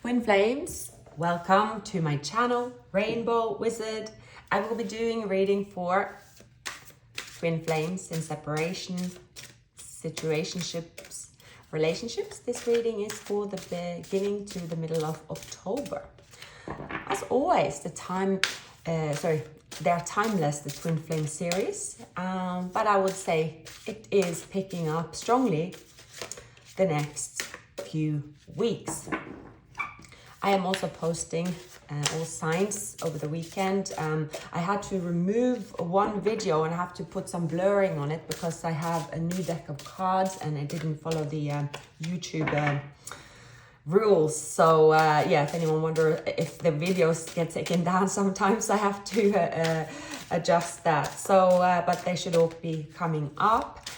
Twin Flames, welcome to my channel, Rainbow Wizard. I will be doing a reading for Twin Flames in separation, situationships, relationships. This reading is for the beginning to the middle of October. As always, they're timeless, the Twin Flame series, but I would say it is picking up strongly the next few weeks. I am also posting all signs over the weekend. I had to remove one video and I have to put some blurring on it because I have a new deck of cards and I didn't follow the YouTube rules. So yeah, if anyone wonder if the videos get taken down, sometimes I have to adjust that. So, but they should all be coming up.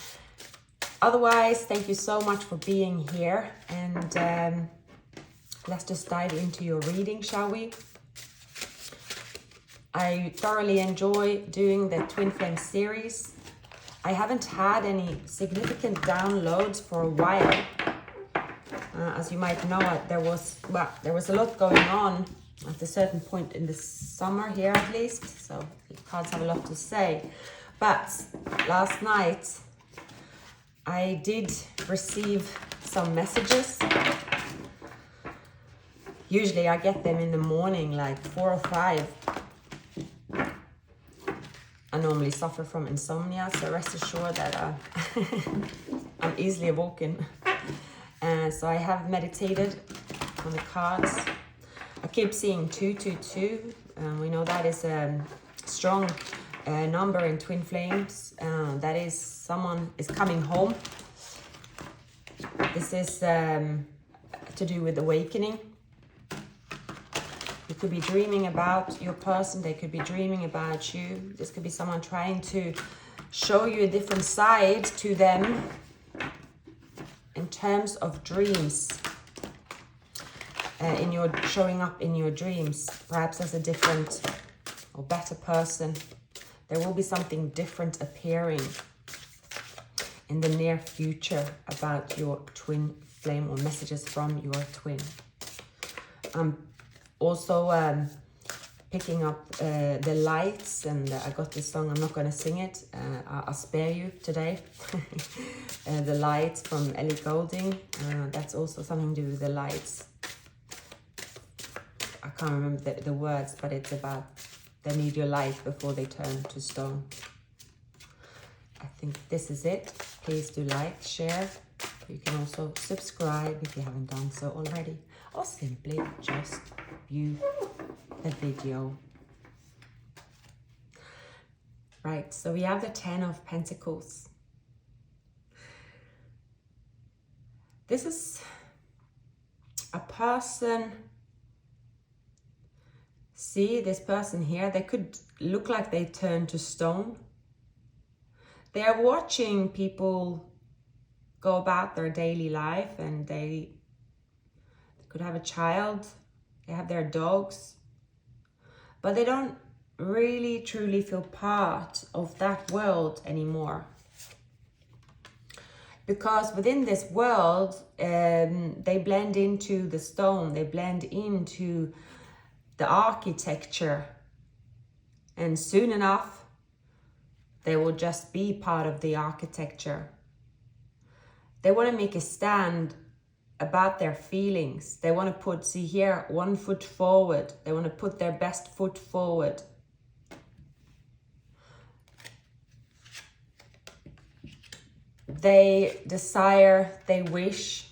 Otherwise, thank you so much for being here, and let's just dive into your reading, shall we? I thoroughly enjoy doing the Twin Flame series. I haven't had any significant downloads for a while. As you might know, there was a lot going on at a certain point in the summer here, at least. So the cards have a lot to say. But last night, I did receive some messages. Usually I get them in the morning, like 4 or 5. I normally suffer from insomnia, so rest assured that I'm easily awoken. So I have meditated on the cards. I keep seeing 222. We know that is a strong number in Twin Flames. That is someone is coming home. This is to do with awakening. You could be dreaming about your person. They could be dreaming about you. This could be someone trying to show you a different side to them in terms of dreams. In your showing up in your dreams, perhaps as a different or better person. There will be something different appearing in the near future about your twin flame or messages from your twin. I'm also picking up the lights, and I got this song. I'm not going to sing it. I'll spare you today. The lights from Ellie Goulding. That's also something to do with the lights. I can't remember the words, but it's about they need your light before they turn to stone. I think this is it. Please do like, share. You can also subscribe if you haven't done so already, or simply just view the video. Right, so we have the 10 of Pentacles. This is a person. See this person here, they could look like they turned to stone. They are watching people go about their daily life, and they could have a child, they have their dogs, but they don't really truly feel part of that world anymore. Because within this world, they blend into the stone, they blend into the architecture, and soon enough they will just be part of the architecture. They want to make a stand about their feelings. They want to put, see here, 1 foot forward. They want to put their best foot forward. They desire, they wish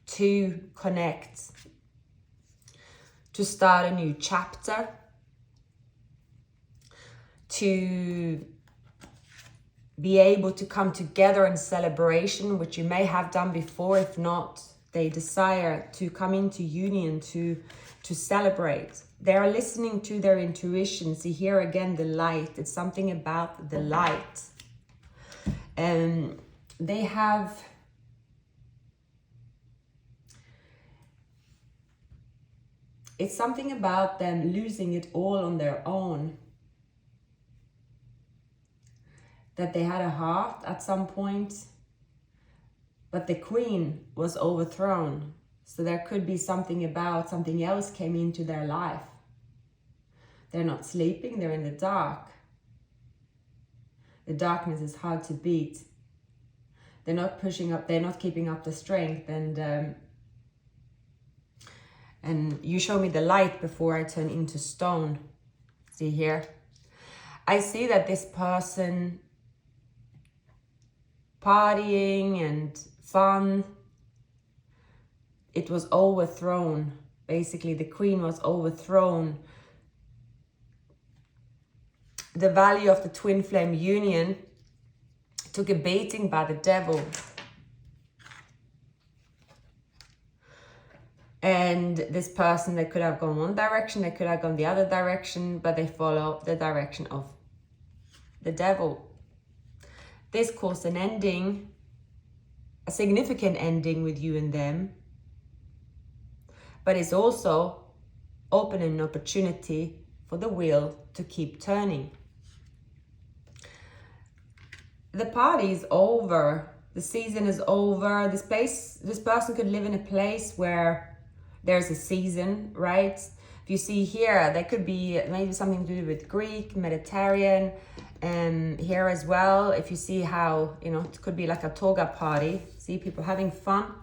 to connect, to start a new chapter, to be able to come together in celebration, which you may have done before. If not, they desire to come into union, to celebrate. They are listening to their intuition. See here again, the light. It's something about the light. And they have it's something about them losing it all on their own. That they had a heart at some point, but the queen was overthrown. So there could be something about something else came into their life. They're not sleeping, they're in the dark. The darkness is hard to beat. They're not pushing up, they're not keeping up the strength. And you show me the light before I turn into stone. See here? I see that this person partying and fun, it was overthrown. Basically, the queen was overthrown. The value of the twin flame union took a beating by the devil. And this person, they could have gone one direction, they could have gone the other direction, but they follow the direction of the devil. This caused an ending, a significant ending with you and them, but it's also opening an opportunity for the wheel to keep turning. The party is over. The season is over. This person could live in a place where there's a season, right? If you see here, there could be maybe something to do with Greek, Mediterranean, here as well. If you see how, you know, it could be like a toga party. See people having fun.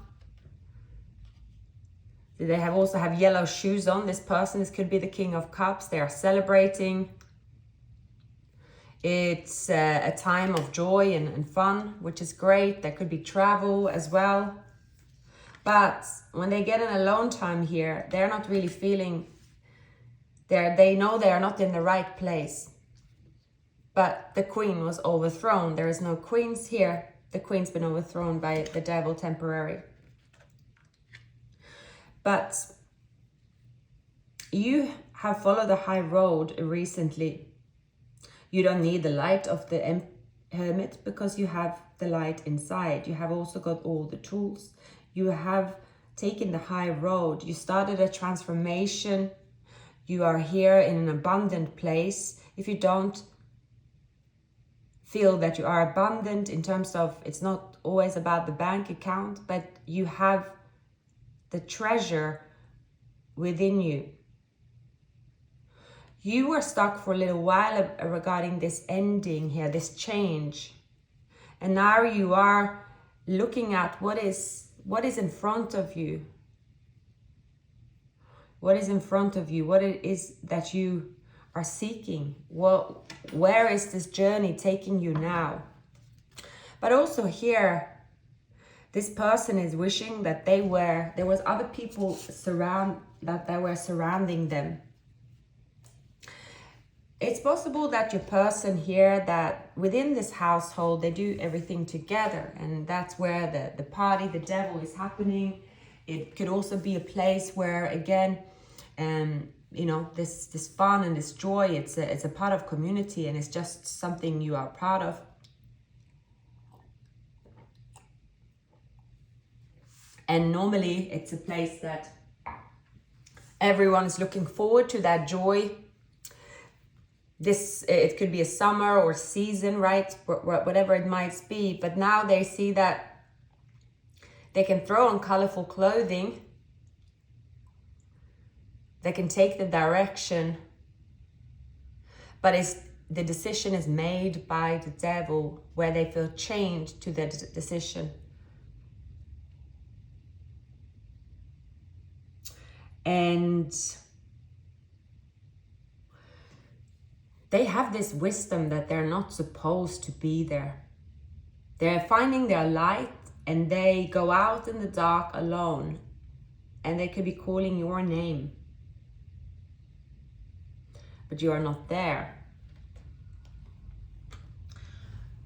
They also have yellow shoes on. This could be the King of Cups. They are celebrating. It's a time of joy and fun, which is great. There could be travel as well. But when they get an alone time here, they're not really feeling, they know they are not in the right place. But the queen was overthrown. There is no queens here. The queen's been overthrown by the devil temporary. But you have followed the high road recently. You don't need the light of the hermit because you have the light inside. You have also got all the tools. You have taken the high road. You started a transformation. You are here in an abundant place. If you don't feel that you are abundant in terms of, it's not always about the bank account, but you have the treasure within you. You were stuck for a little while regarding this ending here, this change. And now you are looking at what is in front of you. What is in front of you? What it is that you are seeking? Well, where is this journey taking you now? But also here, this person is wishing that there was other people that were surrounding them. It's possible that your person here, that within this household, they do everything together. And that's where the party, the devil is happening. It could also be a place where, again, you know, this fun and this joy, it's a part of community and it's just something you are proud of. And normally it's a place that everyone is looking forward to, that joy. It could be a summer or season, right? Whatever it might be. But now they see that they can throw on colorful clothing. They can take the direction. But the decision is made by the devil, where they feel chained to their decision. And they have this wisdom that they're not supposed to be there. They're finding their light and they go out in the dark alone, and they could be calling your name, but you are not there.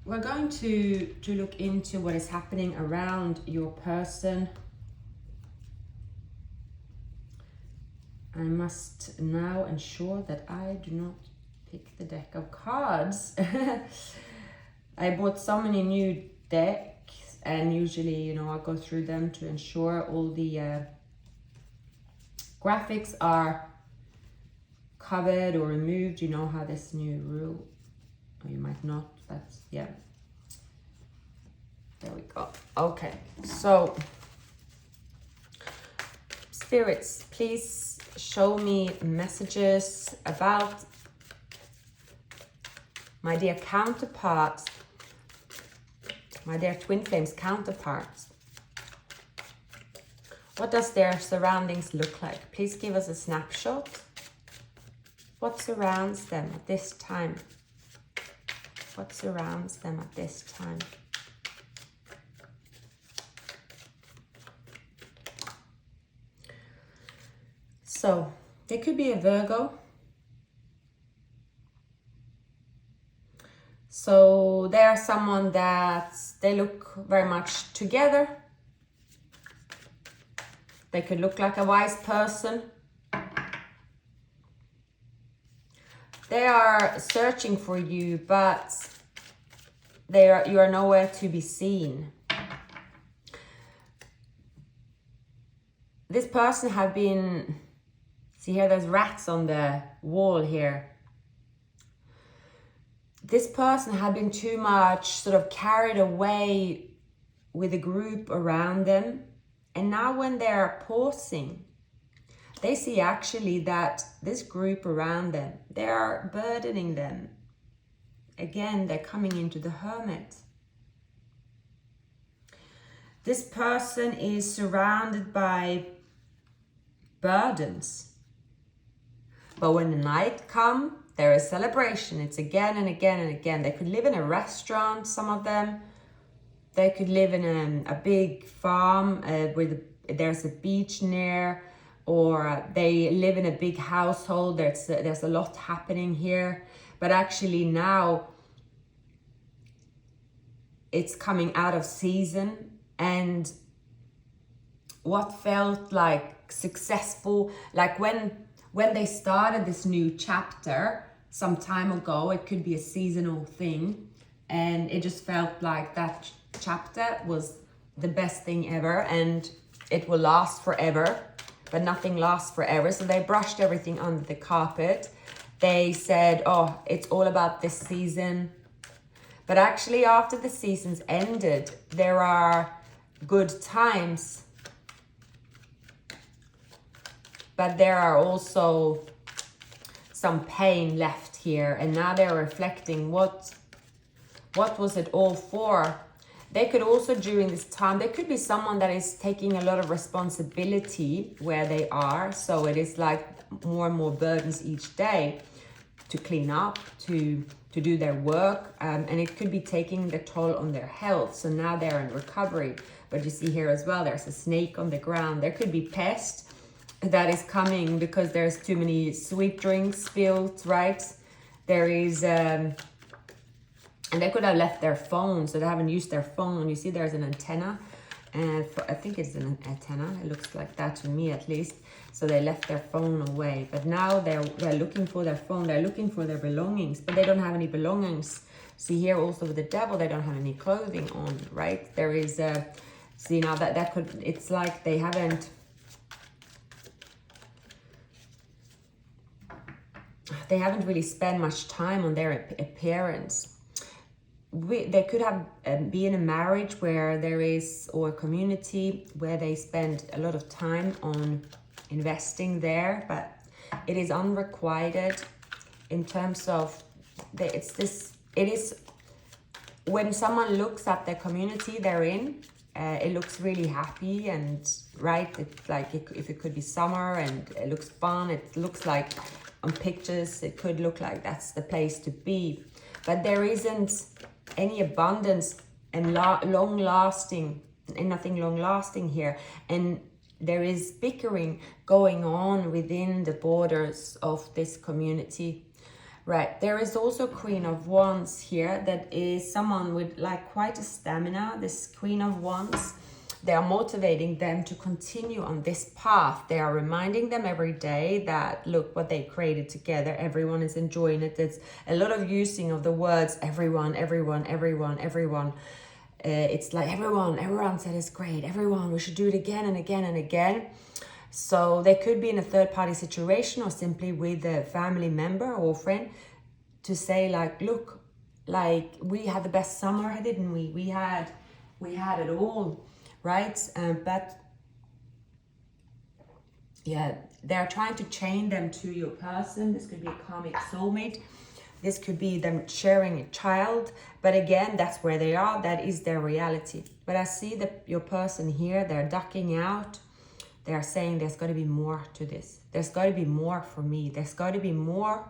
We're going to look into what is happening around your person. I must now ensure that I do not pick the deck of cards. I bought so many new decks, and usually, you know, I go through them to ensure all the graphics are covered or removed. You know how this new rule, or you might not, but yeah. There we go. Okay, so Spirits, please show me messages about my dear counterparts, my dear twin flames counterparts. What does their surroundings look like? Please give us a snapshot. What surrounds them at this time? What surrounds them at this time? So, there could be a Virgo. So, they are someone that they look very much together. They could look like a wise person. They are searching for you, but you are nowhere to be seen. This person have been, see here, there's rats on the wall here. This person had been too much sort of carried away with a group around them. And now when they're pausing, they see actually that this group around them, they are burdening them. Again, they're coming into the Hermit. This person is surrounded by burdens. But when the night comes, there is celebration. It's again and again and again. They could live in a restaurant, some of them. They could live in a big farm with there's a beach near, or they live in a big household. There's a lot happening here. But actually now it's coming out of season, and what felt like successful, like when they started this new chapter some time ago, it could be a seasonal thing, and it just felt like that chapter was the best thing ever and it will last forever, but nothing lasts forever. So they brushed everything under the carpet. They said, oh, it's all about this season. But actually after the season's ended, there are good times, but there are also some pain left here. And now they're reflecting what was it all for? They could also, during this time, there could be someone that is taking a lot of responsibility where they are. So it is like more and more burdens each day to clean up, to do their work. And it could be taking the toll on their health. So now they're in recovery. But you see here as well, there's a snake on the ground. There could be pests that is coming because there's too many sweet drinks spilled, right? There is... and they could have left their phone, so they haven't used their phone. You see there's an antenna, and I think it's an antenna. It looks like that to me at least. So they left their phone away, but now they're looking for their phone. They're looking for their belongings, but they don't have any belongings. See here also with the devil, they don't have any clothing on, right? There is a, see now that could, it's like they haven't really spent much time on their appearance. They could have be in a marriage where there is, or a community where they spend a lot of time on investing there, but it is unrequited in terms of it is when someone looks at the community they're in, it looks really happy and right. It's like if it could be summer and it looks fun. It looks like on pictures it could look like that's the place to be, but there isn't any abundance and long-lasting, and nothing long-lasting here. And there is bickering going on within the borders of this community, right? There is also Queen of Wands here, that is someone with like quite a stamina. This Queen of Wands, they are motivating them to continue on this path. They are reminding them every day that, look, what they created together, everyone is enjoying it. There's a lot of using of the words, everyone, everyone, everyone, everyone. It's like everyone said it's great. Everyone, we should do it again and again and again. So they could be in a third party situation or simply with a family member or friend to say like, look, like we had the best summer, didn't we? We had it all. Right, but Yeah, they're trying to chain them to your person. This could be a karmic soulmate. This could be them sharing a child. But again, that's where they are. That is their reality. But I see that your person here, they're ducking out. They're saying there's got to be more to this. There's got to be more for me. There's got to be more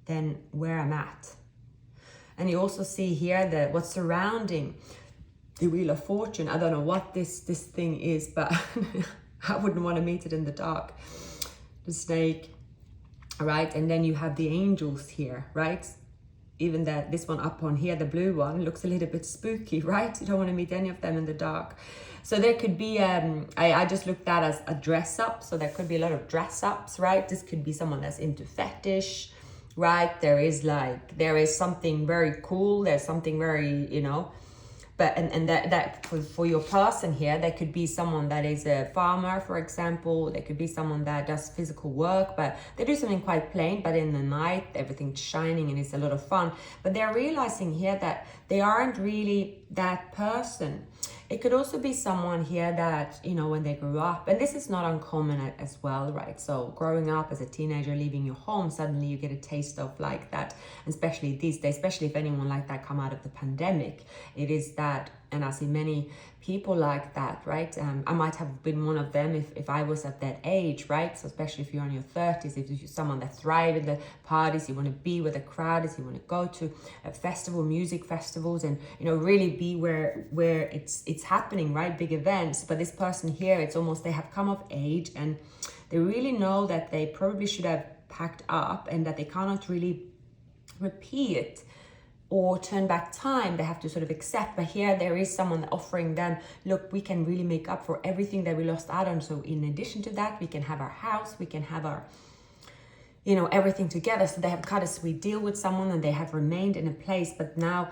than where I'm at. And you also see here that what's surrounding the Wheel of Fortune. I don't know what this thing is, but I wouldn't want to meet it in the dark. The snake, right? And then you have the angels here, right? Even this one up on here, the blue one, looks a little bit spooky, right? You don't want to meet any of them in the dark. So there could be, I just looked at as a dress up. So there could be a lot of dress ups, right? This could be someone that's into fetish, right? There is something very cool. There's something very, you know, but, and that for your person here, there could be someone that is a farmer, for example. There could be someone that does physical work, but they do something quite plain, but in the night, everything's shining and it's a lot of fun. But they're realizing here that they aren't really that person. It could also be someone here that, you know, when they grew up, and this is not uncommon as well, right? So growing up as a teenager, leaving your home, suddenly you get a taste of like that, and especially these days, especially if anyone like that come out of the pandemic, it is that, and I see many people like that, right? I might have been one of them if I was at that age, right? So especially if you're in your 30s, if you're someone that thrives in the parties, you want to be where the crowd is, you want to go to a festival, music festivals, and, you know, really be where it's happening, right? Big events. But this person here, it's almost they have come of age and they really know that they probably should have packed up and that they cannot really repeat or turn back time. They have to sort of accept. But here there is someone offering them, look, we can really make up for everything that we lost out on. So in addition to that, we can have our house, we can have our, you know, everything together. So they have cut a sweet deal with someone and they have remained in a place, but now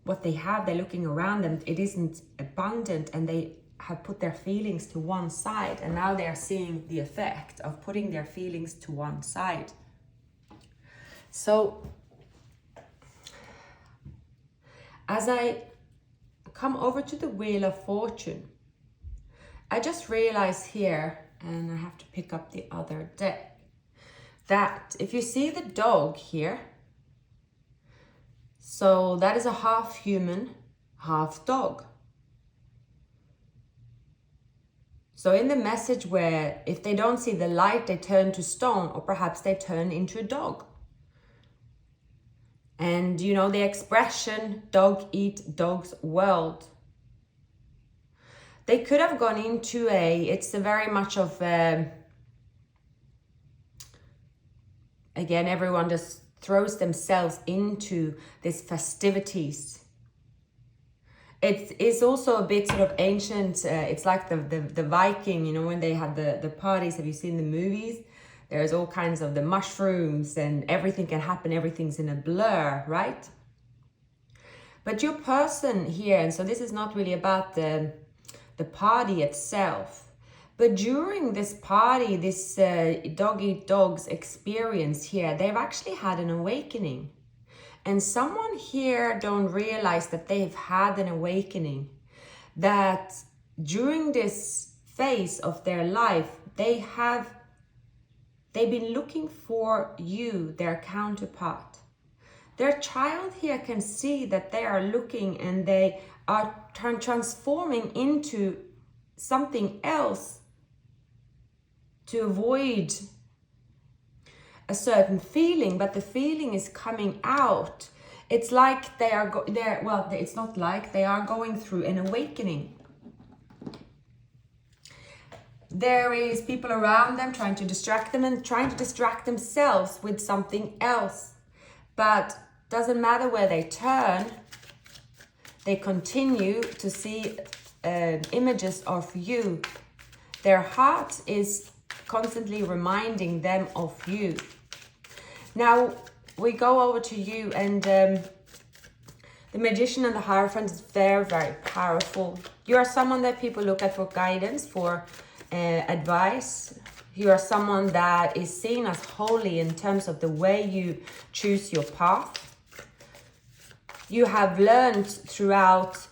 what they have, they're looking around them, it isn't abundant, and they have put their feelings to one side, and now they are seeing the effect of putting their feelings to one side. So as I come over to the Wheel of Fortune, I just realized here, and I have to pick up the other deck, that if you see the dog here, so that is a half human, half dog. So in the message where if they don't see the light, they turn to stone, or perhaps they turn into a dog. And, you know, the expression, dog eat dog's world. They could have gone into it's a very much of, again, everyone just throws themselves into these festivities. It's also a bit sort of ancient. It's like the Viking, you know, when they had the parties. Have you seen the movies? There's all kinds of the mushrooms and everything can happen. Everything's in a blur, right? But your person here, and so this is not really about the party itself, but during this party, this dog eat dogs experience here, they've actually had an awakening. And someone here don't realize that they've had an awakening, that during this phase of their life, they've been looking for you, their counterpart. Their child here can see that they are looking and they are transforming into something else to avoid a certain feeling, but the feeling is coming out. It's like they are it's not like they are going through an awakening. There is people around them trying to distract them and trying to distract themselves with something else. But doesn't matter where they turn, they continue to see images of you. Their heart is constantly reminding them of you. Now we go over to you, and the Magician and the Hierophant is very, very powerful. You are someone that people look at for guidance, for advice. You are someone that is seen as holy in terms of the way you choose your path. You have learned throughout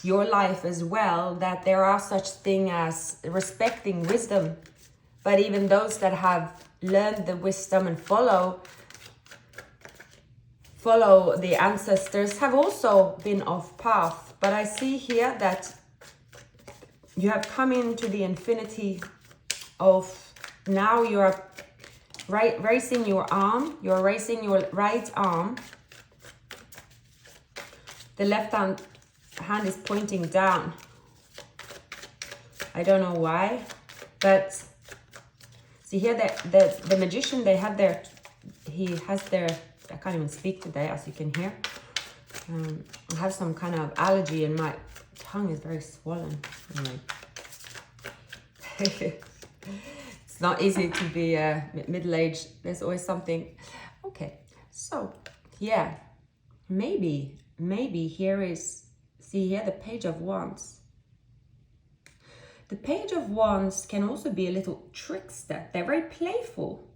your life as well, that there are such thing as respecting wisdom. But even those that have learned the wisdom and follow the ancestors have also been off path. But I see here that you have come into the infinity of, now you are raising your arm, you're raising your right arm. The left hand is pointing down. I don't know why, but see here the magician, they have their, he has their, I can't even speak today, as you can hear. I have some kind of allergy and my tongue is very swollen. Anyway. It's not easy to be middle-aged. There's always something. Okay, so yeah, maybe here is, see here, the Page of Wands. The Page of Wands can also be a little trickster. They're very playful.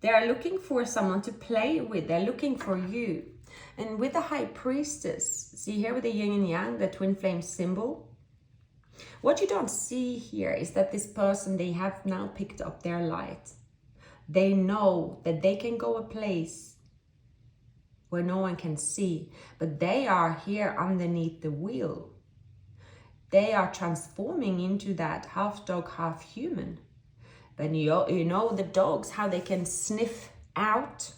They are looking for someone to play with. They're looking for you. And with the High Priestess, see here with the yin and yang, the twin flame symbol. What you don't see here is that this person, they have now picked up their light. They know that they can go a place where no one can see, but they are here underneath the wheel. They are transforming into that half dog, half human. But you know the dogs, how they can sniff out.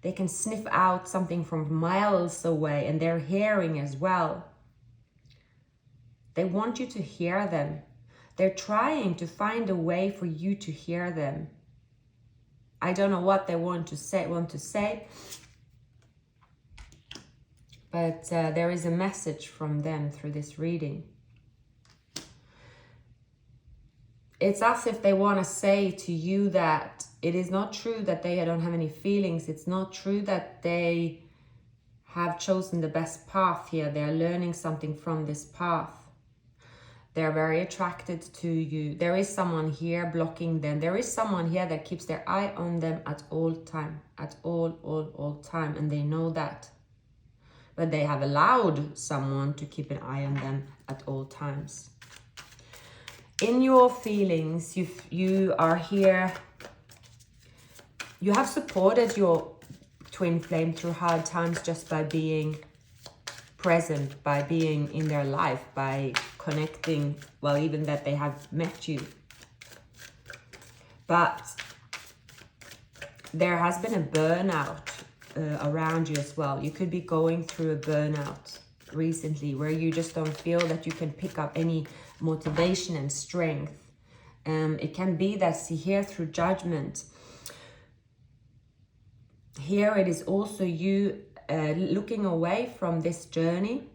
They can sniff out something from miles away, and they're hearing as well. They want you to hear them. They're trying to find a way for you to hear them. I don't know what they want to say, but there is a message from them through this reading. It's as if they want to say to you that it is not true that they don't have any feelings. It's not true that they have chosen the best path here. They're learning something from this path. They're very attracted to you. There is someone here blocking them. There is someone here that keeps their eye on them at all time. At all time. And they know that. But they have allowed someone to keep an eye on them at all times. In your feelings, you are here. You have supported your twin flame through hard times just by being present, by being in their life, by connecting, well, even that they have met you. But there has been a burnout around you as well. You could be going through a burnout recently where you just don't feel that you can pick up any motivation and strength. It can be that, see here, through judgment. Here it is also you looking away from this journey.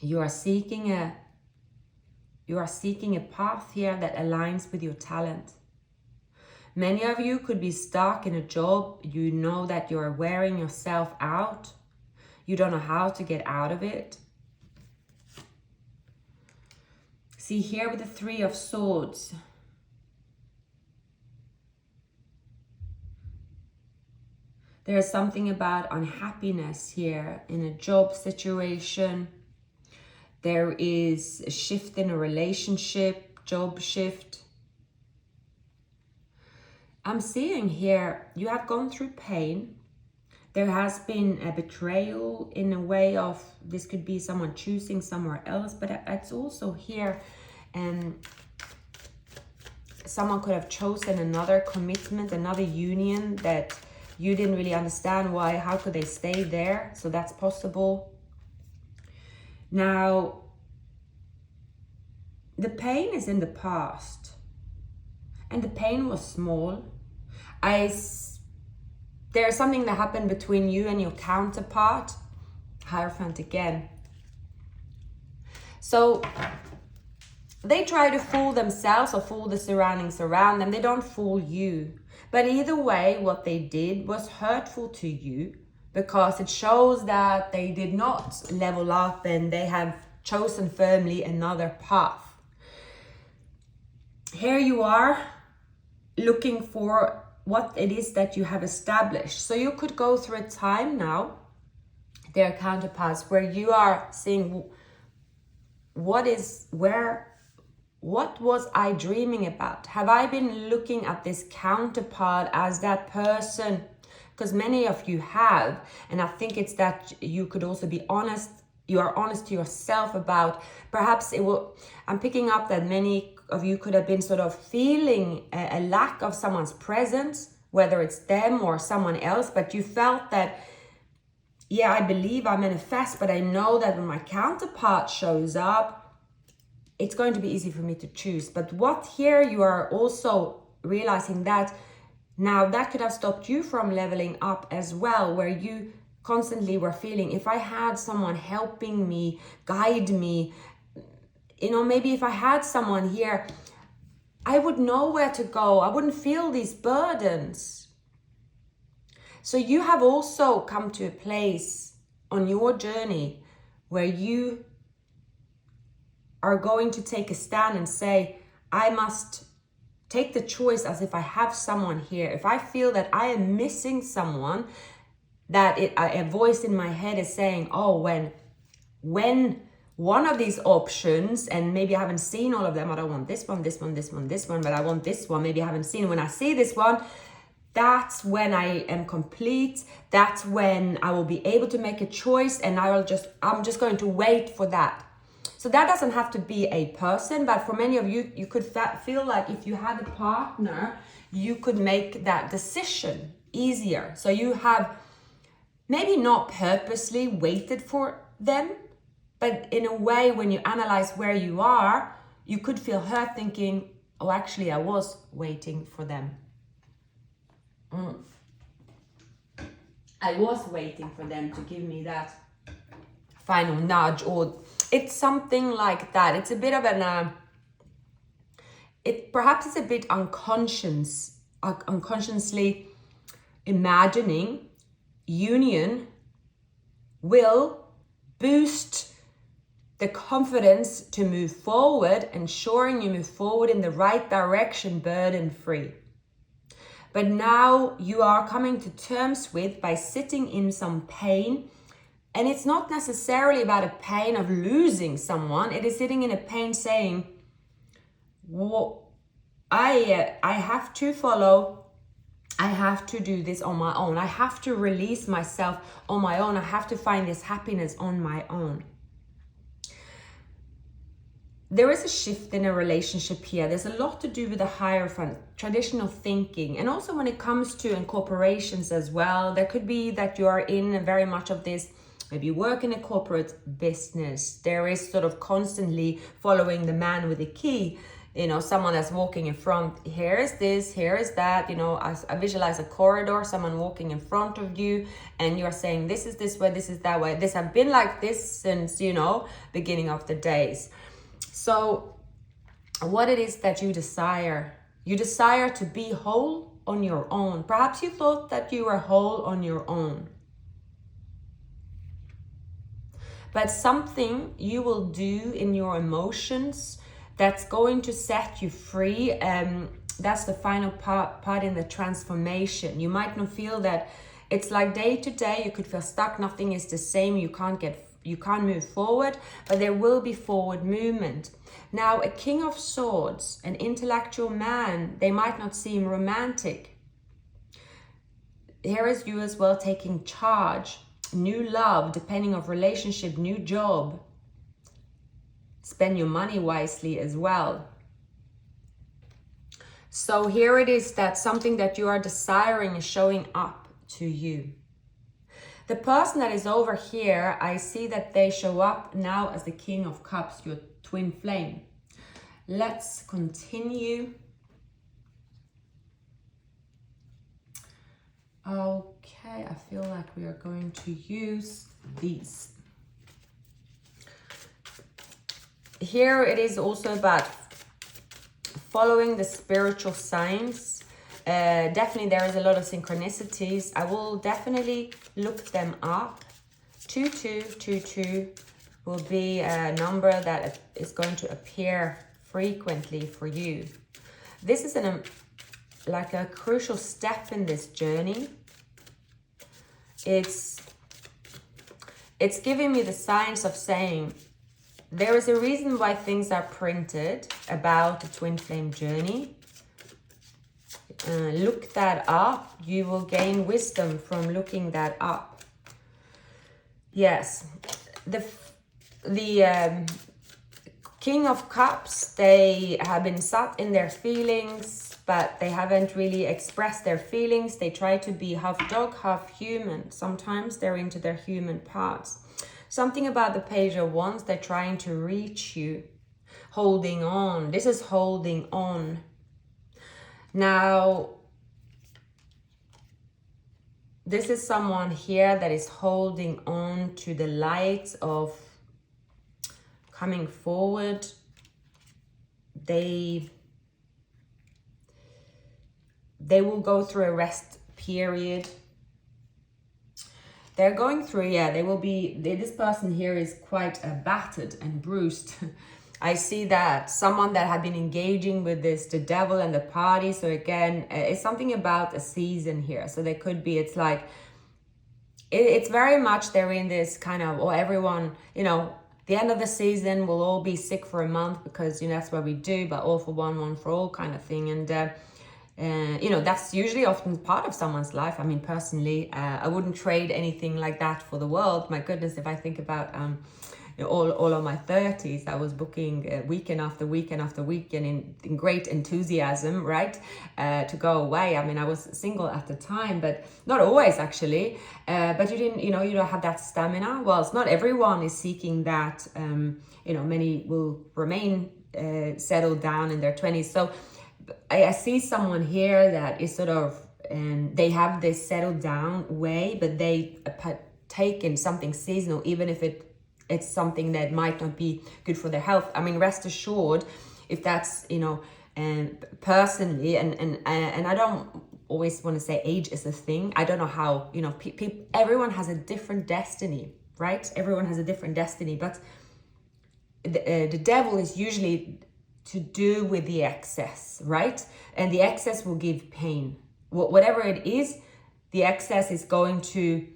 You are seeking a path here that aligns with your talent. Many of you could be stuck in a job. You know that you're wearing yourself out. You don't know how to get out of it. See here with the Three of Swords. There's something about unhappiness here in a job situation. There is a shift in a relationship, job shift. I'm seeing here, you have gone through pain. There has been a betrayal in a way of, this could be someone choosing somewhere else, but it's also here, someone could have chosen another commitment, another union that you didn't really understand why, how could they stay there? So that's possible. Now, the pain is in the past, and the pain was small. There's something that happened between you and your counterpart. Hierophant again. So they try to fool themselves or fool the surroundings around them. They don't fool you. But either way, what they did was hurtful to you, because it shows that they did not level up and they have chosen firmly another path. Here you are looking for what it is that you have established. So you could go through a time now their counterparts, where you are seeing what was I dreaming about? Have I been looking at this counterpart as that person? Because many of you have, and I think it's that you could also be honest. You are honest to yourself about, perhaps I'm picking up that many of you could have been sort of feeling a lack of someone's presence, whether it's them or someone else, but you felt that, yeah, I believe, I manifest, but I know that when my counterpart shows up, it's going to be easy for me to choose. But what here you are also realizing that now that could have stopped you from leveling up as well, where you constantly were feeling, if I had someone helping me, guide me, maybe if I had someone here, I would know where to go. I wouldn't feel these burdens. So you have also come to a place on your journey where you are going to take a stand and say, I must take the choice as if I have someone here. If I feel that I am missing someone, that a voice in my head is saying, oh, when one of these options, and maybe I haven't seen all of them, I don't want this one, but I want this one, maybe I haven't seen, when I see this one, that's when I am complete. That's when I will be able to make a choice, and I'm just going to wait for that. So that doesn't have to be a person, but for many of you, you could feel like if you had a partner, you could make that decision easier. So you have maybe not purposely waited for them, but in a way, when you analyze where you are, you could feel hurt thinking, oh, actually, I was waiting for them. I was waiting for them to give me that final nudge, or it's something like that. It's a bit of perhaps it's a bit unconsciously imagining union will boost the confidence to move forward, ensuring you move forward in the right direction, burden-free. But now you are coming to terms with, by sitting in some pain, and it's not necessarily about a pain of losing someone. It is sitting in a pain saying, well, I have to follow. I have to do this on my own. I have to release myself on my own. I have to find this happiness on my own. There is a shift in a relationship here. There's a lot to do with the Hierophant, traditional thinking. And also when it comes to incorporations as well, there could be that you are in very much of this, maybe you work in a corporate business. There is sort of constantly following the man with the key. Someone that's walking in front. Here is this, here is that. I visualize a corridor, someone walking in front of you, and you're saying, this is this way, this is that way. This have been like this since, beginning of the days. So what it is that you desire to be whole on your own. Perhaps you thought that you were whole on your own. But something you will do in your emotions that's going to set you free. That's the final part in the transformation. You might not feel that it's like day to day. You could feel stuck. Nothing is the same. You can't move forward, but there will be forward movement. Now, a King of Swords, an intellectual man, they might not seem romantic. Here is you as well taking charge, new love, depending on relationship, new job. Spend your money wisely as well. So here it is that something that you are desiring is showing up to you. The person that is over here, I see that they show up now as the King of Cups, your twin flame. Let's continue. Okay, I feel like we are going to use these. Here it is also about following the spiritual signs. Definitely there is a lot of synchronicities. I will definitely look them up. 2222 will be a number that is going to appear frequently for you. This is like a crucial step in this journey. It's giving me the signs of saying there is a reason why things are printed about the twin flame journey. Look that up. You will gain wisdom from looking that up. Yes, the King of Cups, they have been sat in their feelings, but they haven't really expressed their feelings. They try to be half dog, half human. Sometimes they're into their human parts. Something about the Page of Wands, they're trying to reach you. Holding on. This is holding on. Now, this is someone here that is holding on to the light of coming forward. They will go through a rest period. They're going through, yeah, they will be, this person here is quite battered and bruised. I see that someone that had been engaging with this, the devil and the party. So again, it's something about a season here. So there could be, it's like, it's very much they're in this kind of, or everyone, you know, the end of the season, we'll all be sick for a month because, you know, that's what we do, but all for one, one for all kind of thing. And, you know, that's usually often part of someone's life. I mean, personally, I wouldn't trade anything like that for the world. My goodness, if I think about you know, all of my 30s, I was booking weekend after weekend after weekend in great enthusiasm, right, to go away. I mean, I was single at the time, but not always actually. But you didn't, you know, you don't have that stamina. Well, it's not everyone is seeking that. You know, many will remain settled down in their 20s. So I see someone here that is sort of, they have this settled down way, but they partake in something seasonal, even if it's something that might not be good for their health. I mean, rest assured, if that's, you know, personally, and I don't always want to say age is a thing. I don't know how, you know, everyone has a different destiny, right? Everyone has a different destiny, but the devil is usually to do with the excess, right? And the excess will give pain. Whatever it is, the excess is going to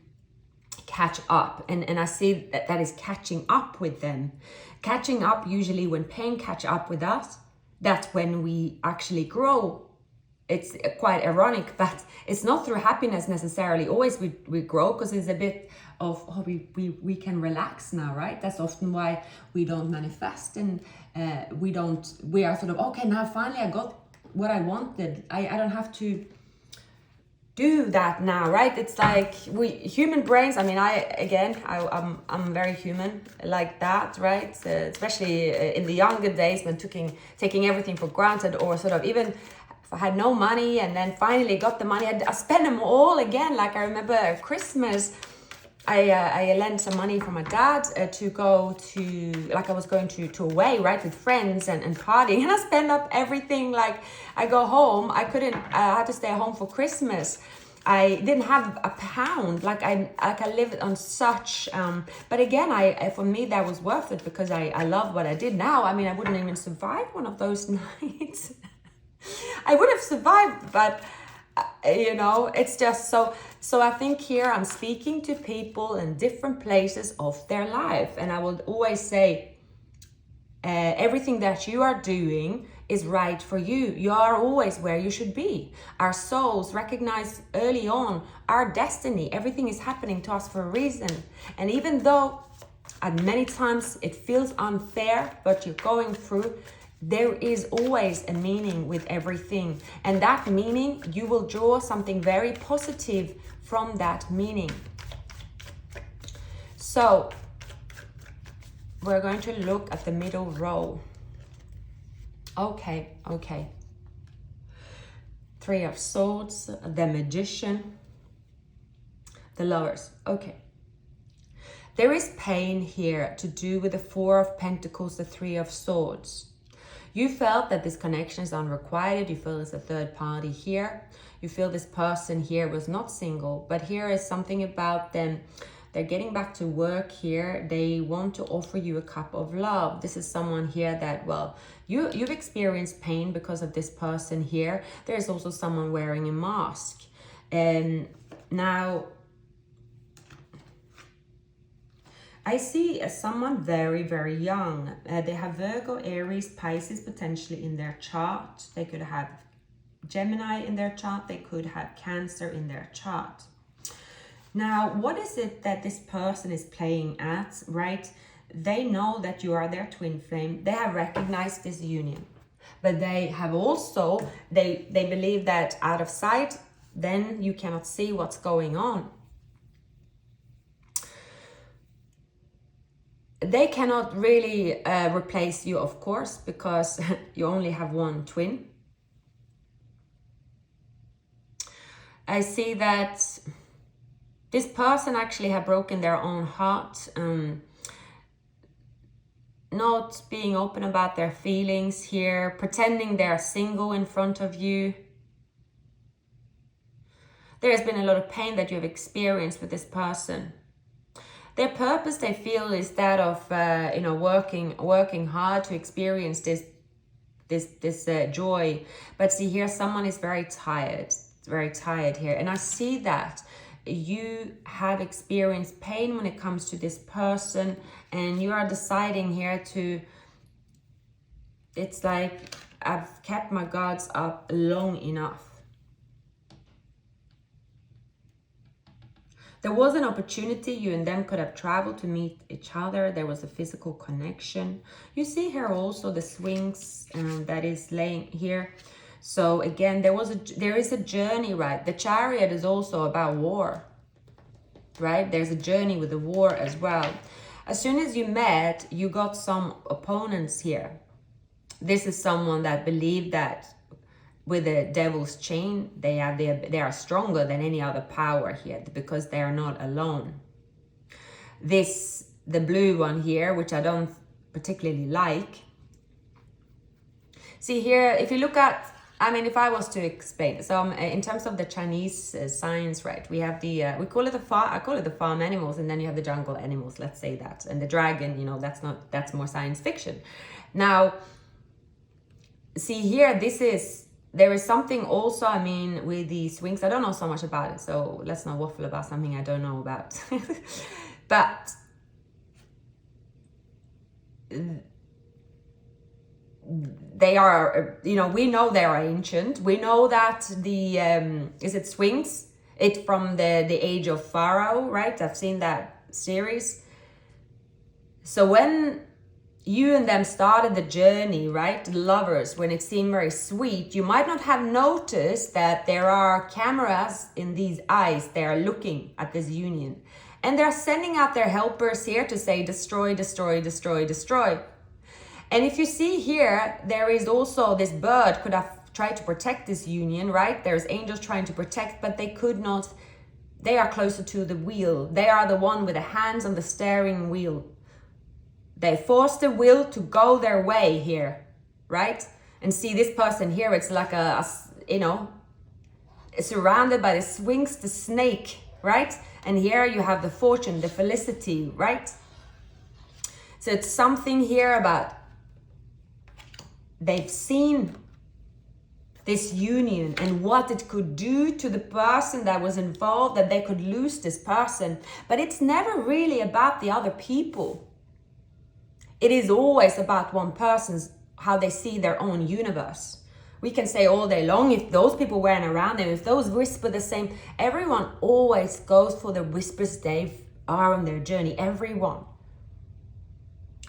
catch up. And I see that is catching up with them. Catching up, usually when pain catch up with us, that's when we actually grow. It's quite ironic, but it's not through happiness necessarily. Always we grow because it's a bit of, oh, we can relax now, right? That's often why we don't manifest, and we are sort of, okay, now finally I got what I wanted. I don't have to do that now, right? It's like human brains. I mean, I'm very human like that, right? Especially in the younger days when taking everything for granted, or sort of even if I had no money and then finally got the money, I spent them all again. Like I remember Christmas, I lent some money from my dad to go to, like I was going to away, right, with friends and partying, and I spent up everything. Like I go home, I had to stay home for Christmas. I didn't have a pound. Like I lived on such, but again, for me that was worth it because I love what I did. Now, I mean, I wouldn't even survive one of those nights. I would have survived, but you know, it's just so I think here I'm speaking to people in different places of their life, and I will always say everything that you are doing is right for you. You are always where you should be. Our souls recognize early on our destiny. Everything is happening to us for a reason. And even though at many times it feels unfair, but you're going through, there is always a meaning with everything. And that meaning, you will draw something very positive from that meaning. So we're going to look at the middle row. Okay. Three of Swords, the Magician, the Lovers. Okay. There is pain here to do with the Four of Pentacles, the Three of Swords. You felt that this connection is unrequited. You feel there's a third party here. You feel this person here was not single, but here is something about them. They're getting back to work here. They want to offer you a cup of love. This is someone here that, well, you've experienced pain because of this person here. There's also someone wearing a mask. And now, I see someone very, very young. They have Virgo, Aries, Pisces potentially in their chart. They could have Gemini in their chart. They could have Cancer in their chart. Now, what is it that this person is playing at, right? They know that you are their twin flame. They have recognized this union. But they have also, they believe that out of sight, then you cannot see what's going on. They cannot really replace you, of course, because you only have one twin. I see that this person actually have broken their own heart, not being open about their feelings here, pretending they're single in front of you. There has been a lot of pain that you have experienced with this person. Their purpose, they feel, is that of working hard to experience this joy. But see here, someone is very tired here, and I see that you have experienced pain when it comes to this person, and you are deciding here to, it's like, I've kept my guards up long enough. There was an opportunity, you and them could have traveled to meet each other. There was a physical connection. You see here also the Sphinx that is laying here. So again, there is a journey, right? The Chariot is also about war, right? There's a journey with the war as well. As soon as you met, you got some opponents here. This is someone that believed that with the devil's chain, they are stronger than any other power here because they are not alone. The blue one here, which I don't particularly like. See here, if you look at, I mean, if I was to explain, so in terms of the Chinese science, right, we have I call it the farm animals, and then you have the jungle animals, let's say that. And the dragon, that's more science fiction. Now, see here, there is something also, I mean, with the Sphinx, I don't know so much about it, so let's not waffle about something I don't know about. But they are, we know they are ancient. We know that is it Sphinx? It's from the age of Pharaoh, right? I've seen that series. So when you and them started the journey, right, the lovers, when it seemed very sweet, you might not have noticed that there are cameras in these eyes. They are looking at this union. And they're sending out their helpers here to say, destroy, destroy, destroy, destroy. And if you see here, there is also this bird could have tried to protect this union, right? There's angels trying to protect, but they could not. They are closer to the wheel. They are the one with the hands on the steering wheel. They force the will to go their way here, right? And see this person here, it's like surrounded by the Sphinx, the snake, right? And here you have the fortune, the felicity, right? So it's something here about they've seen this union and what it could do to the person that was involved, that they could lose this person. But it's never really about the other people. It is always about one person's, how they see their own universe. We can say all day long, if those people weren't around them, if those whisper the same, everyone always goes for the whispers they are on their journey, everyone.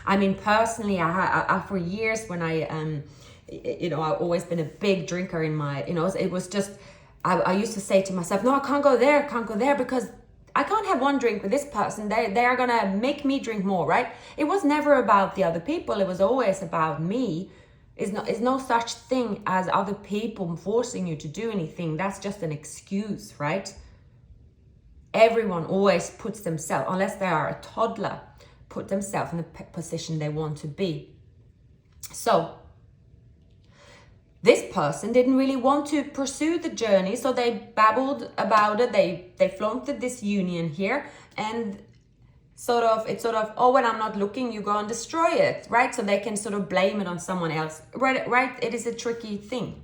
I mean, personally, I for years when I've always been a big drinker in my, it was just, I used to say to myself, no, I can't go there because I can't have one drink with this person. They are going to make me drink more, right? It was never about the other people. It was always about me. It's no such thing as other people forcing you to do anything. That's just an excuse, right? Everyone always puts themselves, unless they are a toddler, put themselves in the position they want to be. So this person didn't really want to pursue the journey, so they babbled about it. They flaunted this union here, and it's oh, when I'm not looking, you go and destroy it, right? So they can sort of blame it on someone else, right? It is a tricky thing.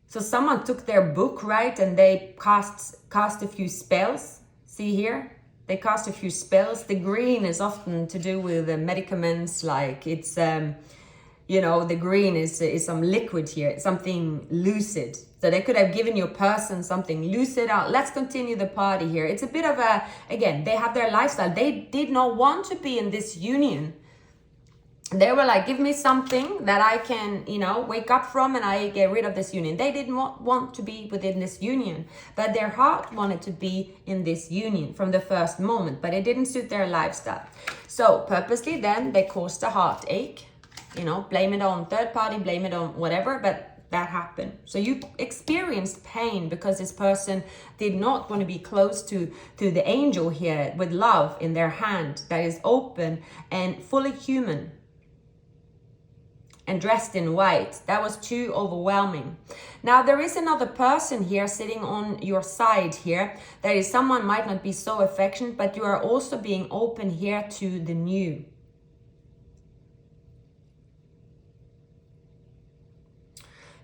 So someone took their book, right, and they cast a few spells. See here, They cast a few spells. The green is often to do with medicaments, like it's, you know, the green is some liquid here, something lucid. So they could have given your person something lucid. Let's continue the party here. It's a bit of a, again, they have their lifestyle. They did not want to be in this union. They were like, give me something that I can, you know, wake up from and I get rid of this union. They didn't want to be within this union, but their heart wanted to be in this union from the first moment, but it didn't suit their lifestyle. So purposely then they caused a heartache, you know, blame it on third party, blame it on whatever, but that happened. So you experienced pain because this person did not want to be close to the angel here with love in their hand that is open and fully human. And dressed in white. That was too overwhelming. Now there is another person here sitting on your side here. That is, someone might not be so affectionate, but you are also being open here to the new.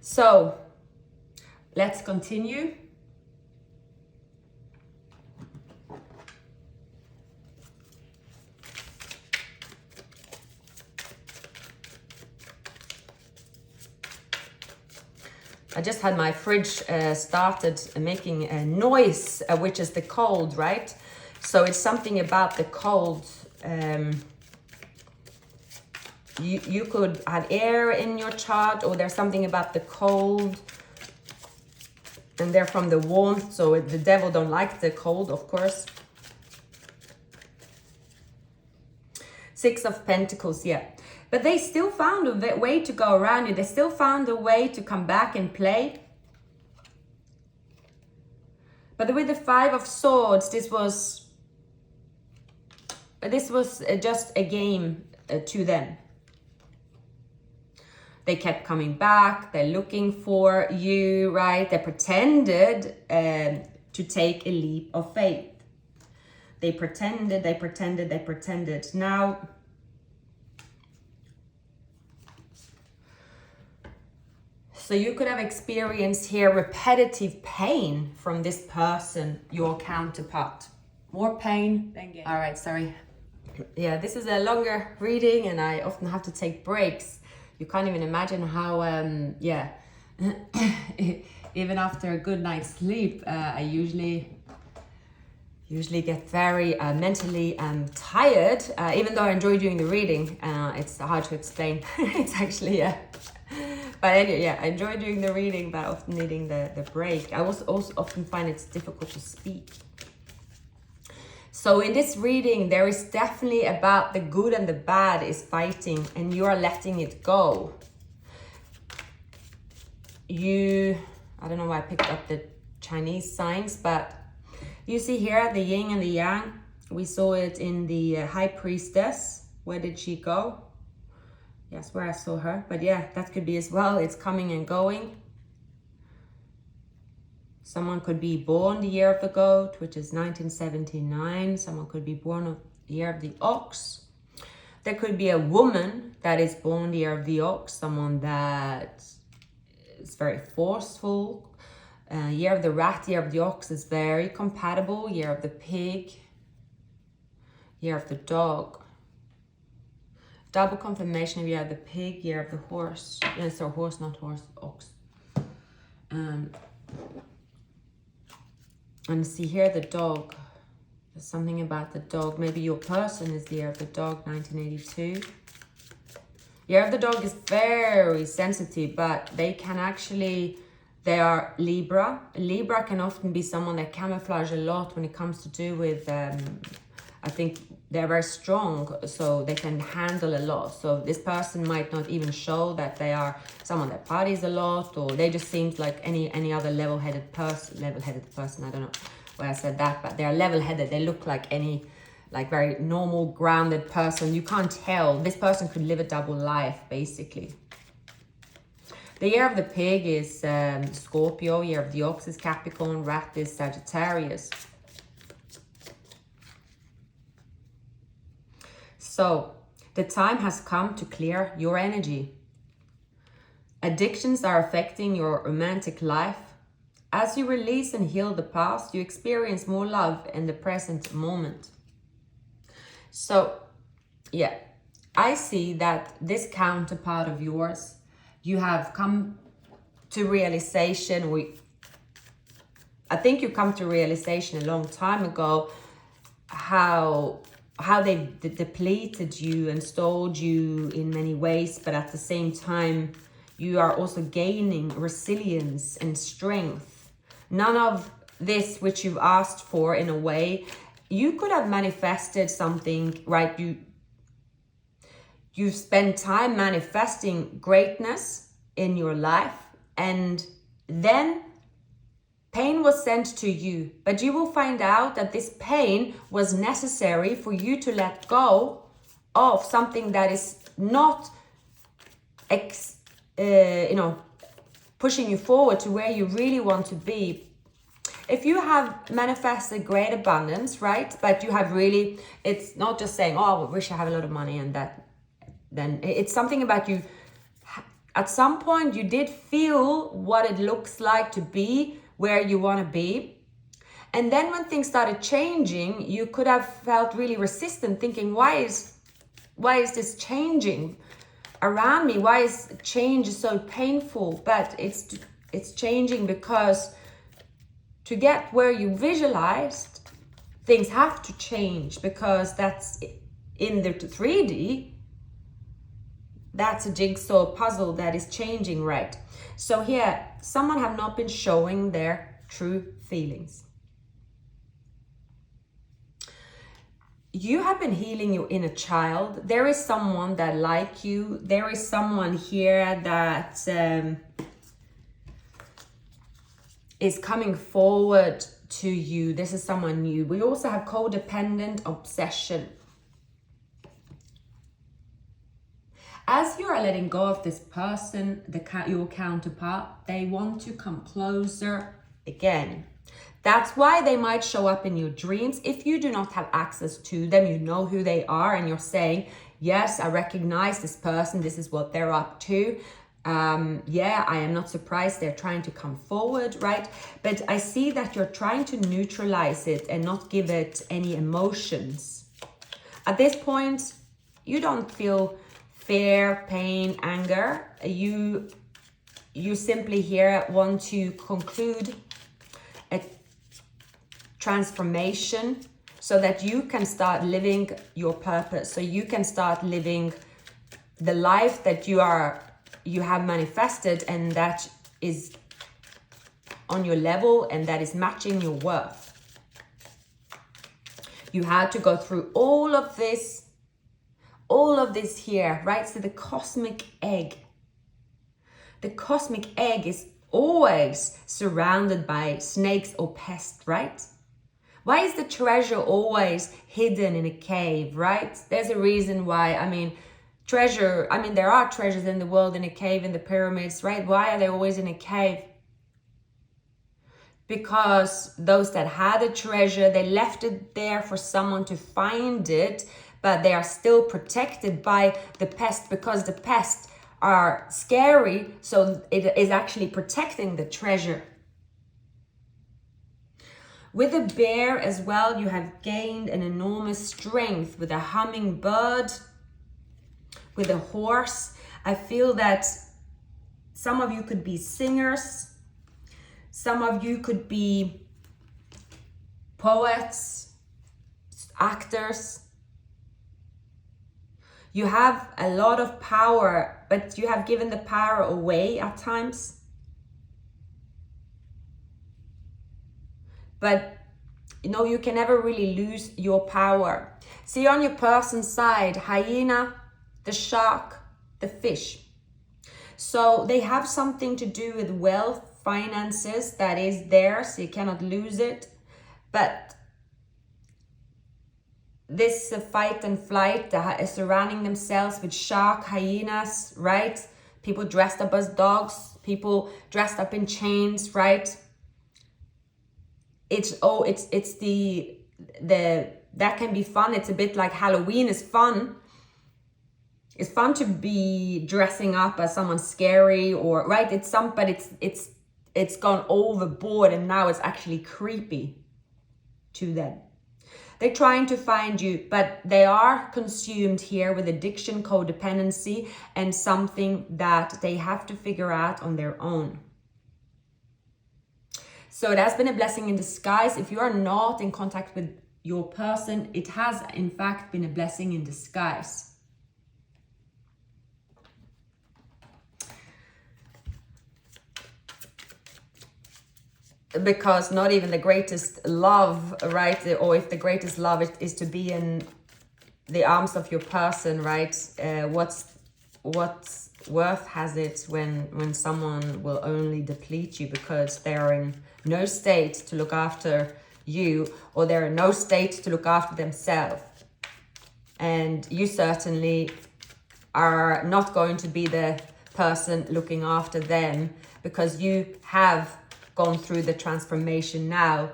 So let's continue. I just had my fridge started making a noise, which is the cold, right? So it's something about the cold. You could have air in your chart, or there's something about the cold. And they're from the warmth, so the devil don't like the cold, of course. Six of Pentacles, yeah. But they still found a way to go around you. They still found a way to come back and play. But with the Five of Swords, this was just a game to them. They kept coming back. They're looking for you, right? They pretended to take a leap of faith. They pretended. Now, so you could have experienced here repetitive pain from this person, your counterpart. More pain than gain. All right, sorry. Yeah, this is a longer reading and I often have to take breaks. You can't even imagine how, yeah, even after a good night's sleep, I usually get very mentally tired. Even though I enjoy doing the reading, it's hard to explain. It's actually, but anyway, yeah, I enjoy doing the reading, but often needing the break. I also often find it's difficult to speak. So in this reading, there is definitely about the good and the bad is fighting, and you are letting it go. I don't know why I picked up the Chinese signs, but you see here the yin and the yang. We saw it in the High Priestess. Where did she go? Yes, where I saw her. But yeah, that could be as well. It's coming and going. Someone could be born the year of the goat, which is 1979. Someone could be born the year of the ox. There could be a woman that is born the year of the ox. Someone that is very forceful. Year of the rat, year of the ox is very compatible. Year of the pig. Year of the dog. Double confirmation of year of the pig, year of the horse. Yes, or horse, not horse, ox. And see here the dog. There's something about the dog. Maybe your person is the year of the dog, 1982. Year of the dog is very sensitive, but they can actually, they are Libra. Libra can often be someone that camouflage a lot when it comes to do with, I think they're very strong, so they can handle a lot. So this person might not even show that they are someone that parties a lot, or they just seems like any other level-headed person. I don't know why I said that, but they're level-headed. They look like any, like very normal, grounded person. You can't tell. This person could live a double life, basically. The year of the pig is Scorpio. Year of the ox is Capricorn. Rat is Sagittarius. So the time has come to clear your energy. Addictions are affecting your romantic life. As you release and heal the past, you experience more love in the present moment. So, yeah, I see that this counterpart of yours, you have come to realization, I think you come to realization a long time ago how they depleted you and stole you in many ways, but at the same time, you are also gaining resilience and strength. None of this which you've asked for, in a way, you could have manifested something, right? You've spent time manifesting greatness in your life, and then pain was sent to you, but you will find out that this pain was necessary for you to let go of something that is not pushing you forward to where you really want to be. If you have manifested great abundance, right, but you have really, it's not just saying, oh, I wish I had a lot of money, and that, then it's something about you. At some point you did feel what it looks like to be where you want to be, and then when things started changing, you could have felt really resistant, thinking, why is this changing around me? Why is change so painful? But it's changing because to get where you visualized, things have to change, because that's in the 3D. That's a jigsaw puzzle that is changing, right? So here, someone have not been showing their true feelings. You have been healing your inner child. There is someone that like you. There is someone here that is coming forward to you. This is someone new. We also have codependent obsession. As you are letting go of this person, your counterpart, they want to come closer again. That's why they might show up in your dreams. If you do not have access to them, you know who they are, and you're saying, yes, I recognize this person. This is what they're up to. Yeah, I am not surprised they're trying to come forward, right? But I see that you're trying to neutralize it and not give it any emotions. At this point, you don't feel fear, pain, anger. You simply here want to conclude a transformation so that you can start living your purpose, so you can start living the life that you have manifested, and that is on your level and that is matching your worth. You had to go through all of this here, right? So the cosmic egg is always surrounded by snakes or pests, right? Why is the treasure always hidden in a cave, right? There's a reason why. There are treasures in the world, in a cave, in the pyramids, right? Why are they always in a cave? Because those that had a treasure, they left it there for someone to find it, but they are still protected by the pest, because the pests are scary, so it is actually protecting the treasure. With a bear as well, you have gained an enormous strength. With a hummingbird, with a horse, I feel that some of you could be singers, some of you could be poets, actors. You have a lot of power, but you have given the power away at times. But you can never really lose your power. See, on your person's side, hyena, the shark, the fish. So they have something to do with wealth, finances, that is there, so you cannot lose it. But this fight and flight is surrounding themselves with shark, hyenas, right? People dressed up as dogs, people dressed up in chains, right? That can be fun. It's a bit like Halloween is fun. It's fun to be dressing up as someone scary, or right? But it's it's gone overboard and now it's actually creepy to them. They're trying to find you, but they are consumed here with addiction, codependency, and something that they have to figure out on their own. So it has been a blessing in disguise. If you are not in contact with your person, it has in fact been a blessing in disguise. Because not even the greatest love, right? Or if the greatest love is to be in the arms of your person, right? What's worth has it when someone will only deplete you because they are in no state to look after you, or they're in no state to look after themselves. And you certainly are not going to be the person looking after them, because you have gone through the transformation now.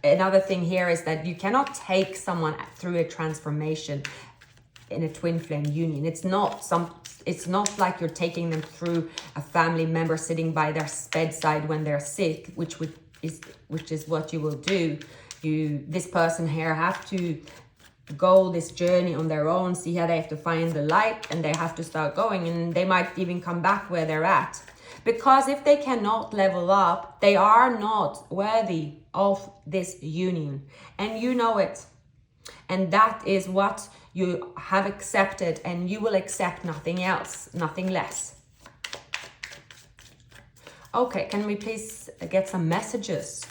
Another thing here is that you cannot take someone through a transformation in a twin flame union. It's not like you're taking them through a family member sitting by their bedside when they're sick, which is what you will do. This person here have to go this journey on their own, see how they have to find the light, and they have to start going, and they might even come back where they're at. Because if they cannot level up, they are not worthy of this union. And you know it. And that is what you have accepted, and you will accept nothing else, nothing less. Okay, can we please get some messages?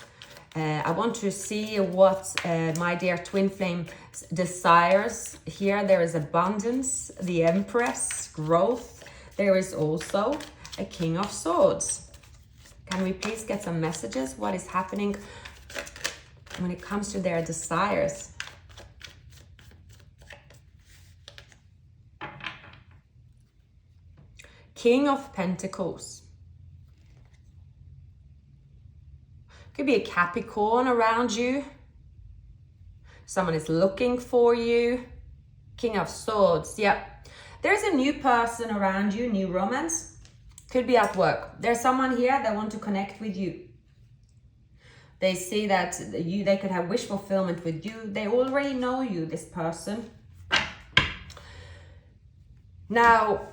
I want to see what my dear twin flame desires. Here there is abundance, the Empress, growth. There is also a King of Swords. Can we please get some messages? What is happening when it comes to their desires? King of Pentacles. Could be a Capricorn around you. Someone is looking for you. King of Swords. Yep. There's a new person around you, new romance. Could be at work. There's someone here that want to connect with you. They see that they could have wish fulfillment with you. They already know you, this person. Now,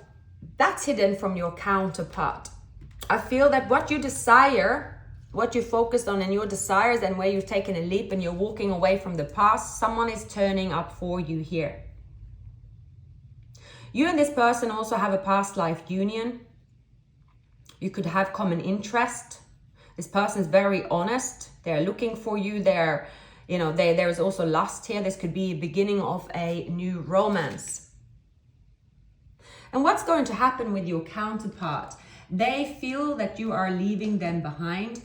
that's hidden from your counterpart. I feel that what you desire, what you focused on in your desires, and where you've taken a leap and you're walking away from the past, someone is turning up for you here. You and this person also have a past life union. You could have common interest. This person is very honest. They're looking for you. There is also lust here. This could be a beginning of a new romance. And what's going to happen with your counterpart? They feel that you are leaving them behind.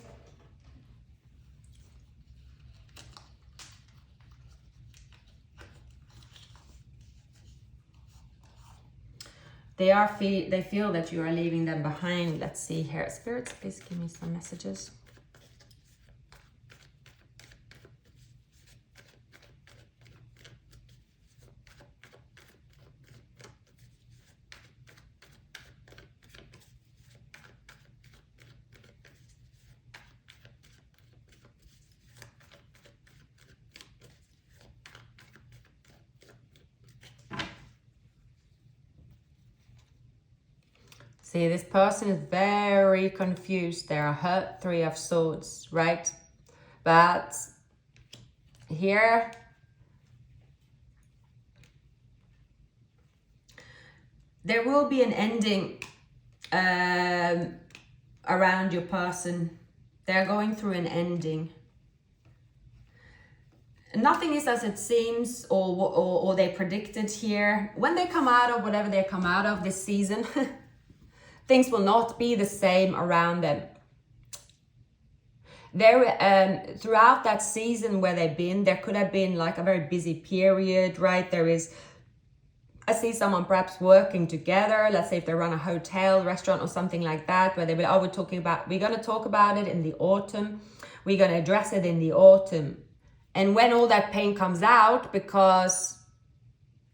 They feel that you are leaving them behind. Let's see here. Spirits, please give me some messages. See, this person is very confused. They are hurt, Three of Swords, right? But here, there will be an ending around your person. They're going through an ending. Nothing is as it seems or they predicted here. When they come out of whatever they come out of this season, things will not be the same around them. Throughout that season where they've been, there could have been like a very busy period, right? I see someone perhaps working together. Let's say if they run a hotel, restaurant or something like that, where they will, we're going to talk about it in the autumn. We're going to address it in the autumn. And when all that pain comes out, because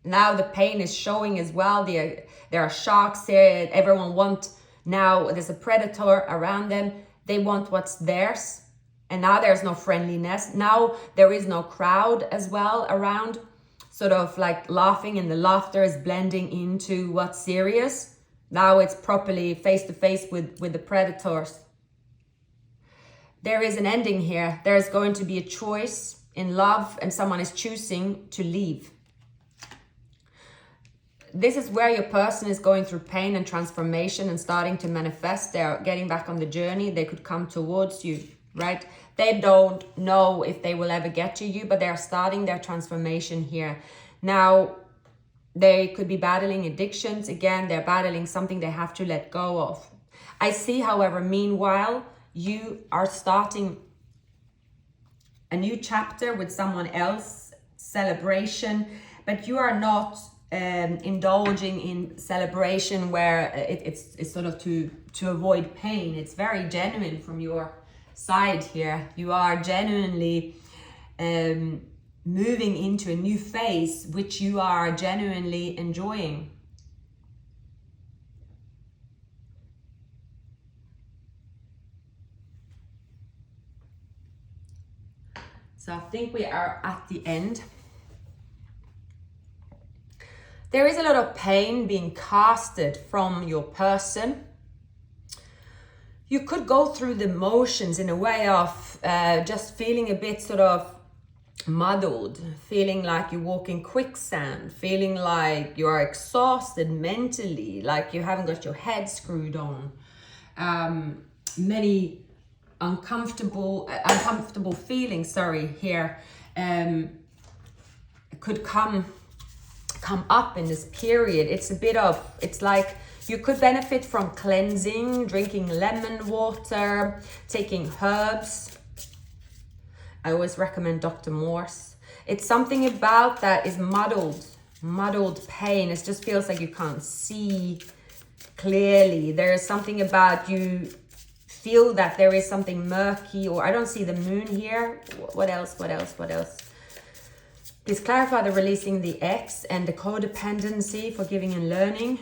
now the pain is showing as well, there are sharks here. Everyone wants Now there's a predator around them. They want what's theirs. And now there's no friendliness. Now there is no crowd as well around, sort of like laughing, and the laughter is blending into what's serious. Now it's properly face to face with the predators. There is an ending here. There's going to be a choice in love, and someone is choosing to leave. This is where your person is going through pain and transformation and starting to manifest. They're getting back on the journey. They could come towards you, right? They don't know if they will ever get to you, but they're starting their transformation here. Now, they could be battling addictions. Again, they're battling something they have to let go of. I see, however, meanwhile, you are starting a new chapter with someone else, celebration, but you are not indulging in celebration where it's sort of to avoid pain. It's very genuine from your side here. You are genuinely moving into a new phase, which you are genuinely enjoying. So I think we are at the end. There is a lot of pain being casted from your person. You could go through the motions in a way of just feeling a bit sort of muddled, feeling like you walk in quicksand, feeling like you are exhausted mentally, like you haven't got your head screwed on. Many uncomfortable feelings, here could come up in this period. It's like you could benefit from cleansing, drinking lemon water, taking herbs. I always recommend Dr. Morse. It's something about that is muddled pain. It just feels like you can't see clearly. There is something about you feel that there is something murky, or I don't see the moon here. What else? Please clarify the releasing the X and the codependency, forgiving and learning.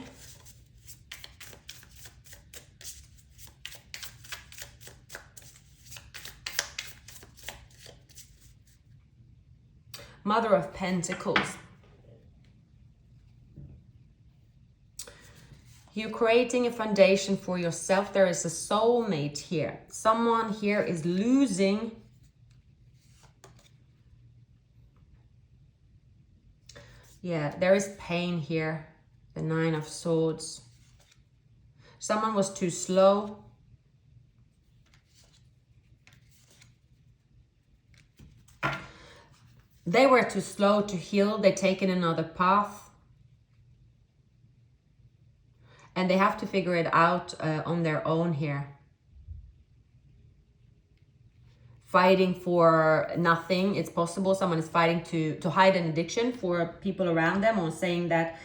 Mother of Pentacles. You're creating a foundation for yourself. There is a soulmate here. Someone here is losing. Yeah, there is pain here. The Nine of Swords. Someone was too slow. They were too slow to heal. They've taken another path. And they have to figure it out on their own here. Fighting for nothing. It's possible someone is fighting to hide an addiction for people around them, or saying that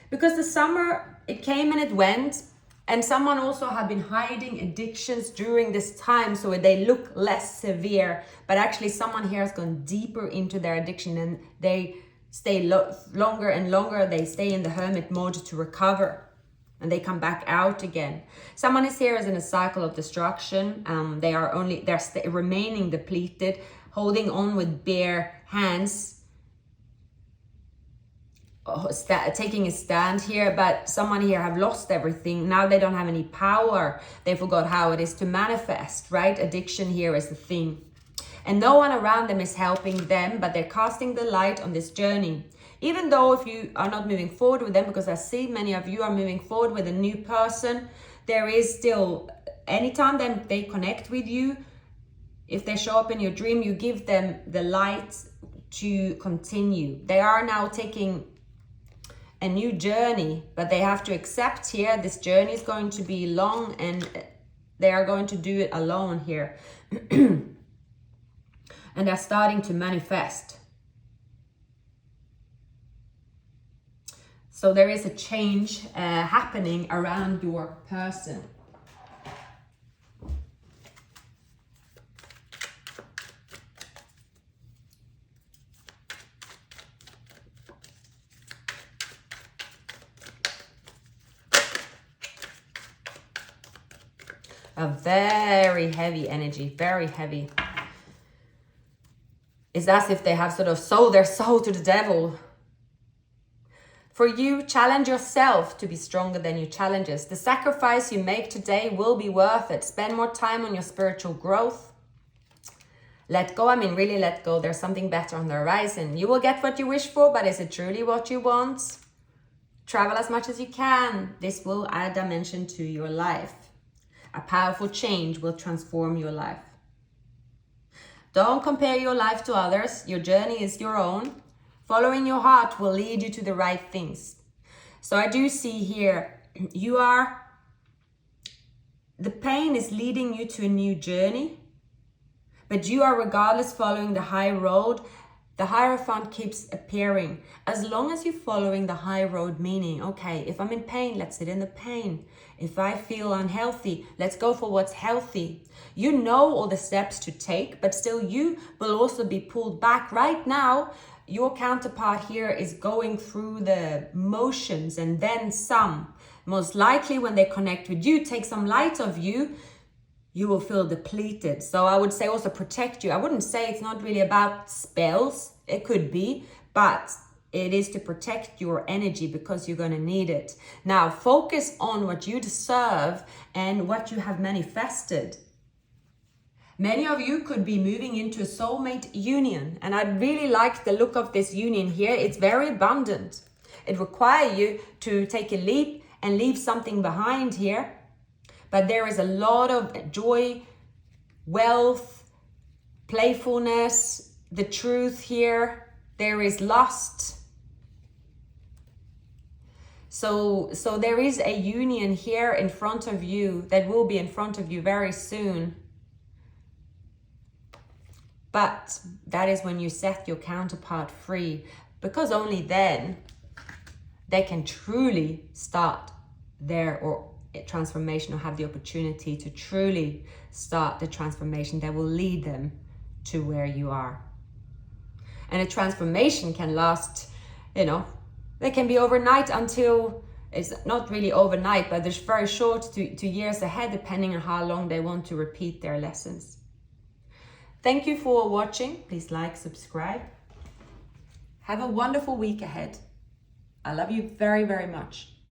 because the summer, it came and it went, and someone also have been hiding addictions during this time so they look less severe, but actually someone here has gone deeper into their addiction, and they stay longer and longer. They stay in the hermit mode to recover. And they come back out again. Someone is here as in a cycle of destruction. They're remaining depleted, holding on with bare hands, taking a stand here. But someone here have lost everything. Now they don't have any power. They forgot how it is to manifest, right? Addiction here is the thing. And no one around them is helping them, but they're casting the light on this journey. Even though if you are not moving forward with them, because I see many of you are moving forward with a new person, there is still, anytime they connect with you, if they show up in your dream, you give them the light to continue. They are now taking a new journey, but they have to accept here, this journey is going to be long, and they are going to do it alone here. And they're starting to manifest. So there is a change happening around your person. A very heavy energy, very heavy. It's as if they have sort of sold their soul to the devil. For you, challenge yourself to be stronger than your challenges. The sacrifice you make today will be worth it. Spend more time on your spiritual growth. Let go, really let go. There's something better on the horizon. You will get what you wish for, but is it truly what you want? Travel as much as you can. This will add dimension to your life. A powerful change will transform your life. Don't compare your life to others. Your journey is your own. Following your heart will lead you to the right things. So I do see here, the pain is leading you to a new journey, but you are regardless following the high road. The Hierophant keeps appearing. As long as you're following the high road, meaning, okay, if I'm in pain, let's sit in the pain. If I feel unhealthy, let's go for what's healthy. You know all the steps to take, but still you will also be pulled back. Right now, your counterpart here is going through the motions and then some. Most likely when they connect with you, take some light of you, you will feel depleted. So I would say also protect you. I wouldn't say it's not really about spells. It could be, but it is to protect your energy because you're going to need it. Now focus on what you deserve and what you have manifested. Many of you could be moving into a soulmate union, and I really like the look of this union here. It's very abundant. It requires you to take a leap and leave something behind here. But there is a lot of joy, wealth, playfulness, the truth here. There is lust. So there is a union here in front of you that will be in front of you very soon. But that is when you set your counterpart free, because only then they can truly start their transformation, or have the opportunity to truly start the transformation that will lead them to where you are. And a transformation can last, they can be overnight until, it's not really overnight, but it's very short to years ahead, depending on how long they want to repeat their lessons. Thank you for watching. Please like, subscribe. Have a wonderful week ahead. I love you very, very much.